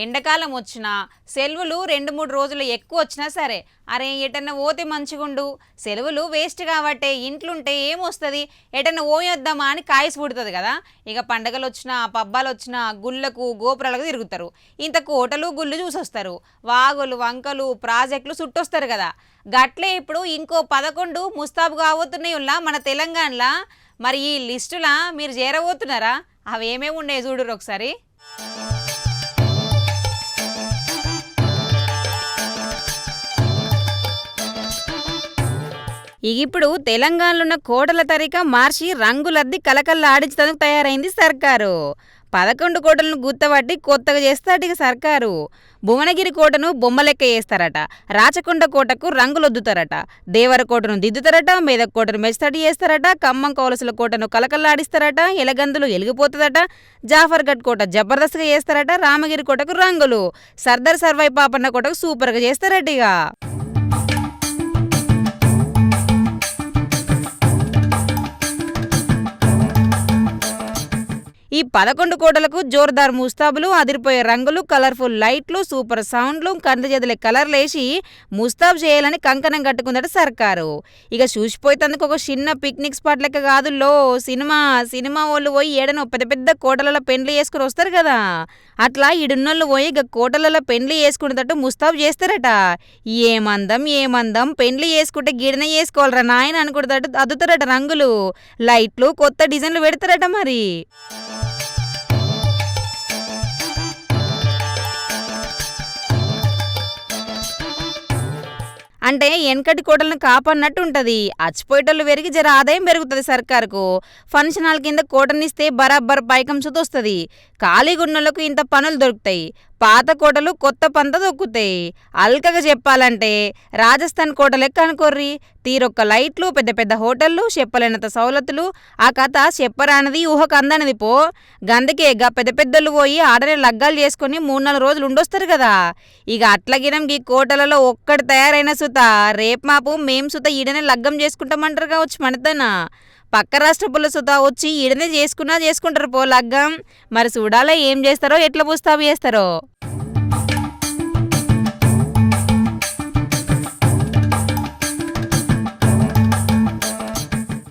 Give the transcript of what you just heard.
ఎండాకాలం వచ్చినా సెలవులు 2-3 రోజులు ఎక్కువ వచ్చినా సరే అరే ఎటన్నా పోతే మంచిగుండు, సెలవులు వేస్ట్ కాబట్టే ఇంట్లుంటే ఏమొస్తుంది, ఎటన్నా పోయొద్దామా అని కాయసి పుడుతుంది కదా. ఇక పండగలు వచ్చినా పబ్బాలు వచ్చినా గుళ్ళకు గోపురాలకు తిరుగుతారు, ఇంత కోటలు గుళ్ళు చూసొస్తారు, వాగులు వంకలు ప్రాజెక్టులు చుట్టొస్తారు కదా. గట్లే ఇప్పుడు ఇంకో 11 ముస్తాబు కాబోతున్నాయి మన తెలంగాణలో. మరి ఈ లిస్టులా మీరు చేరబోతున్నారా? అవి ఏమేమి ఉన్నాయి చూడురు ఒకసారి. ఇప్పుడు తెలంగాణలో ఉన్న కోటల తరిక మార్చి రంగులద్ది కలకల్లాడించడానికి తయారైంది సర్కారు. 11 కోటలను గుర్తబట్టి కొత్తగా చేస్తారట సర్కారు. భువనగిరి కోటను బొమ్మలెక్క చేస్తారట, రాచకొండ కోటకు రంగులొద్దుతారట, దేవరకోటను దిద్దుతారట, మెదక్ కోటను మెచ్చడి చేస్తారట, ఖమ్మం కౌలసుల కోటను కలకల్లాడిస్తారట, ఎలగందులు ఎలిగిపోతుందట, జాఫర్గఢ్ కోట జబర్దస్త్గా చేస్తారట, రామగిరి కోటకు రంగులు, సర్దార్ సర్వాయి పాపన్న కోటకు సూపర్గా చేస్తారట. ఇక ఈ 11 కోటలకు జోర్దార్ ముస్తాబులు, అదిరిపోయే రంగులు, కలర్ఫుల్ లైట్లు, సూపర్ సౌండ్లు, కండ్ల జదలే కలర్లేసి ముస్తాబు చేయాలని కంకణం కట్టుకుందట సర్కారు. ఇక చూసిపోయేందుకు ఒక చిన్న పిక్నిక్ స్పాట్ లెక్క కాదుల్లో, సినిమా వాళ్ళు పోయి ఏడనో పెద్ద పెద్ద కోటలలో పెండ్లి చేసుకుని వస్తారు కదా, అట్లా ఈడున్నోళ్ళు పోయి ఇక కోటలలో పెండ్లి చేసుకునేటట్టు ముస్తాబు చేస్తారట. ఏమందం పెండ్లి చేసుకుంటే గిడన చేసుకోవాలరా నాయన అనుకుంటారట, అద్దుతారట రంగులు, లైట్లు, కొత్త డిజైన్లు పెడతారట. మరి అంటే వెనకటి కోటలను కాపాడినట్టు ఉంటుంది. అచ్చిపోయేటోళ్ళు పెరిగి జర ఆదాయం పెరుగుతుంది సర్కారుకు. ఫంక్షన్ హాల్ కింద కోటనిస్తే బరాబర్ పైకం సుతొస్తుంది, ఖాళీగున్నోళ్లకు ఇంత పనులు దొరుకుతాయి, పాత కోటలు కొత్త పంత దొక్కుతాయి. అల్కగా చెప్పాలంటే రాజస్థాన్ కోట లెక్క అనుకోర్రి, తీరొక్క లైట్లు, పెద్ద పెద్ద హోటళ్ళు, చెప్పలేనంత సౌలతులు. ఆ కథ చెప్పరానిది ఊహకు అందనిది పో. గందుకే పెద్ద పెద్దలు పోయి ఆడనే లగ్గాలు చేసుకుని 3-4 రోజులు ఉండొస్తారు కదా. ఇక అట్లగినం ఈ కోటలలో ఒక్కటి తయారైన సుత రేపు మాపు మేం సుత ఈడనే లగ్గం చేసుకుంటామంటారు కావచ్చు మనతోనా. పక్క రాష్ట్ర పుల్ల సుత వచ్చి ఈడనే చేసుకుంటారు పో లగ్గం. మరి చూడాలా ఏం చేస్తారో, ఎట్లా ముస్తాబు చేస్తారో.